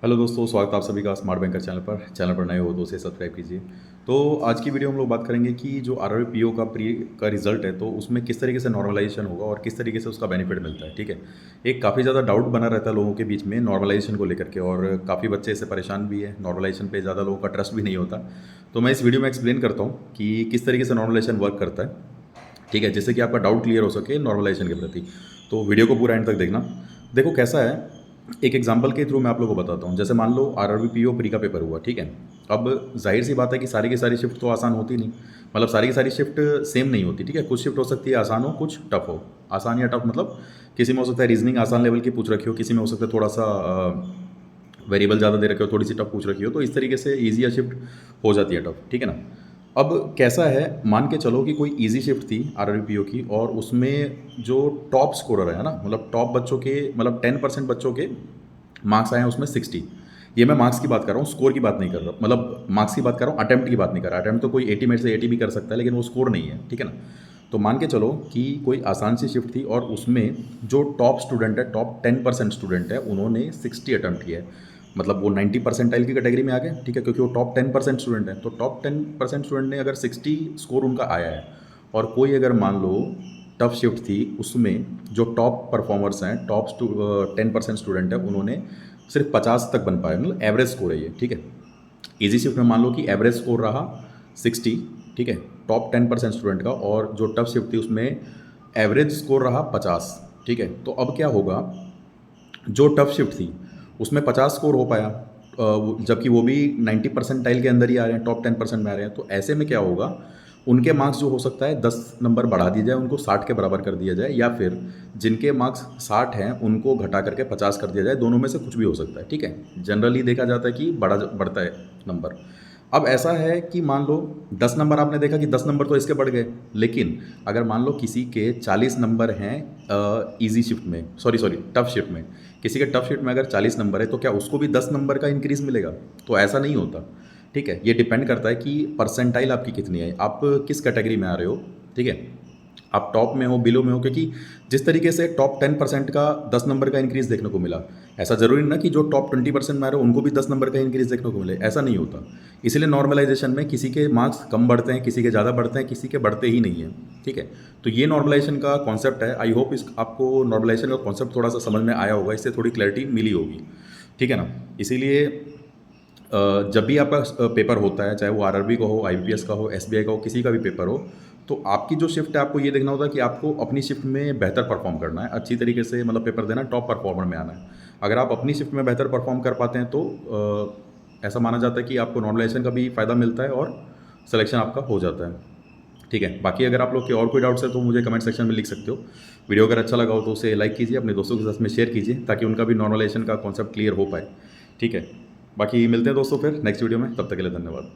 Hello दोस्तों, स्वागत है आप सभी का स्मार्ट बैंकर चैनल पर नए हो तो उसे सब्सक्राइब कीजिए। तो आज की वीडियो हम लोग बात करेंगे कि जो आरआरबी का प्री का रिजल्ट है तो उसमें किस तरीके से नॉर्मलाइजेशन होगा और किस तरीके से उसका बेनिफिट मिलता है। ठीक है, एक काफ़ी ज़्यादा डाउट बना रहता है लोगों के बीच में नॉर्मलाइजेशन को लेकर के, और काफ़ी बच्चे इससे परेशान भी है। नॉर्मलाइजेशन पे ज़्यादा लोगों का ट्रस्ट भी नहीं होता। तो मैं इस वीडियो में एक्सप्लेन करता हूँ कि किस तरीके से नॉर्मलाइजेशन वर्क करता है। ठीक है, जिससे कि आपका डाउट क्लियर हो सके नॉर्मलाइजेशन के प्रति। तो वीडियो को पूरा एंड तक देखना। देखो कैसा है, एक एग्जांपल के थ्रू मैं आप लोगों को बताता हूँ। जैसे मान लो आरआरबी पीओ प्री का पेपर हुआ, ठीक है। अब जाहिर सी बात है कि सारी की सारी शिफ्ट तो आसान होती नहीं, मतलब सारी की सारी शिफ्ट सेम नहीं होती। ठीक है, कुछ शिफ्ट हो सकती है आसान हो, कुछ टफ हो। आसान या टफ मतलब किसी में हो सकता है रीजनिंग आसान लेवल की पूछ रखी हो, किसी में हो सकता है थोड़ा सा वेरिएबल ज़्यादा दे रखे हो, थोड़ी सी टफ पूछ रखी हो। तो इस तरीके से ईजी या शिफ्ट हो जाती है टफ। ठीक है ना। अब कैसा है, मान के चलो कि कोई इजी शिफ्ट थी आरआरबीपीओ की, और उसमें जो टॉप स्कोरर है ना, मतलब टॉप बच्चों के, मतलब 10% बच्चों के मार्क्स आए हैं उसमें 60। ये मैं मार्क्स की बात कर रहा हूँ, स्कोर की बात नहीं कर रहा, मतलब मार्क्स की बात कर रहा हूँ, अटेम्प्ट की बात नहीं कर रहा। अटेम्प्ट तो कोई 80 में से 80 भी कर सकता है, लेकिन वो स्कोर नहीं है। ठीक है ना। तो मान के चलो कि कोई आसान सी शिफ्ट थी और उसमें जो टॉप स्टूडेंट है, टॉप 10% स्टूडेंट है, उन्होंने 60 अटैम्प्ट किया है। मतलब वो 90 परसेंटाइल की कैटेगरी में आ गए। ठीक है, क्योंकि वो टॉप 10% स्टूडेंट है। तो टॉप 10% स्टूडेंट ने अगर 60 स्कोर उनका आया है, और कोई अगर मान लो टफ शिफ्ट थी, उसमें जो टॉप परफॉर्मर्स हैं, टॉप 10% स्टूडेंट है, उन्होंने सिर्फ 50 तक बन पाए, मतलब एवरेज स्कोर है ये। ठीक है, इजी शिफ्ट में मान लो कि एवरेज स्कोर रहा 60। ठीक है, टॉप 10% स्टूडेंट का। और जो टफ शिफ्ट थी उसमें एवरेज स्कोर रहा 50। ठीक है, तो अब क्या होगा, जो टफ शिफ्ट थी उसमें 50 स्कोर हो पाया, जबकि वो भी 90 परसेंटाइल के अंदर ही आ रहे हैं, टॉप 10% में आ रहे हैं। तो ऐसे में क्या होगा, उनके मार्क्स जो हो सकता है 10 नंबर बढ़ा दिया जाए, उनको 60 के बराबर कर दिया जाए, या फिर जिनके मार्क्स 60 हैं उनको घटा करके 50 कर दिया जाए। दोनों में से कुछ भी हो सकता है। ठीक है, जनरली देखा जाता है कि बढ़ता है नंबर। अब ऐसा है कि मान लो 10 नंबर, आपने देखा कि 10 नंबर तो इसके बढ़ गए, लेकिन अगर मान लो किसी के 40 नंबर हैं इजी शिफ्ट में, सॉरी सॉरी टफ शिफ्ट में, किसी के टफ शिफ्ट में अगर 40 नंबर है, तो क्या उसको भी 10 नंबर का इंक्रीज़ मिलेगा? तो ऐसा नहीं होता। ठीक है, ये डिपेंड करता है कि परसेंटाइल आपकी कितनी है, आप किस कैटेगरी में आ रहे हो। ठीक है, आप टॉप में हो, बिलो में हो, क्योंकि जिस तरीके से टॉप 10% का 10 नंबर का इंक्रीज़ देखने को मिला, ऐसा ज़रूरी ना कि जो टॉप 20% में आ रहे हो उनको भी 10 नंबर का इंक्रीज़ देखने को मिले, ऐसा नहीं होता। इसलिए नॉर्मलाइजेशन में किसी के मार्क्स कम बढ़ते हैं, किसी के ज़्यादा बढ़ते हैं, किसी के बढ़ते ही नहीं हैं। ठीक है, तो ये नॉर्मलाइजेशन का कॉन्सेप्ट है। आई होप इस आपको नॉर्मलाइजेशन का कॉन्सेप्ट थोड़ा सा समझ में आया होगा, इससे थोड़ी क्लैरिटी मिली होगी। ठीक है ना। इसीलिए जब भी आपका पेपर होता है, चाहे वो आरआरबी का हो, आईबीपीएस का हो, एसबीआई का हो, किसी का भी पेपर हो, तो आपकी जो शिफ्ट है आपको ये देखना होता है कि आपको अपनी शिफ्ट में बेहतर परफॉर्म करना है, अच्छी तरीके से मतलब पेपर देना है, टॉप परफॉर्मर में आना है। अगर आप अपनी शिफ्ट में बेहतर परफॉर्म कर पाते हैं तो ऐसा माना जाता है कि आपको नॉर्मलाइजेशन का भी फ़ायदा मिलता है और सिलेक्शन आपका हो जाता है। ठीक है, बाकी अगर आप लोग के और कोई डाउट्स है तो मुझे कमेंट सेक्शन में लिख सकते हो। वीडियो अगर अच्छा लगा हो तो उसे लाइक कीजिए, अपने दोस्तों के साथ में शेयर कीजिए, ताकि उनका भी नॉर्मलाइजेशन का कॉन्सेप्ट क्लियर हो पाए। ठीक है, बाकी मिलते हैं दोस्तों फिर नेक्स्ट वीडियो में, तब तक के लिए धन्यवाद।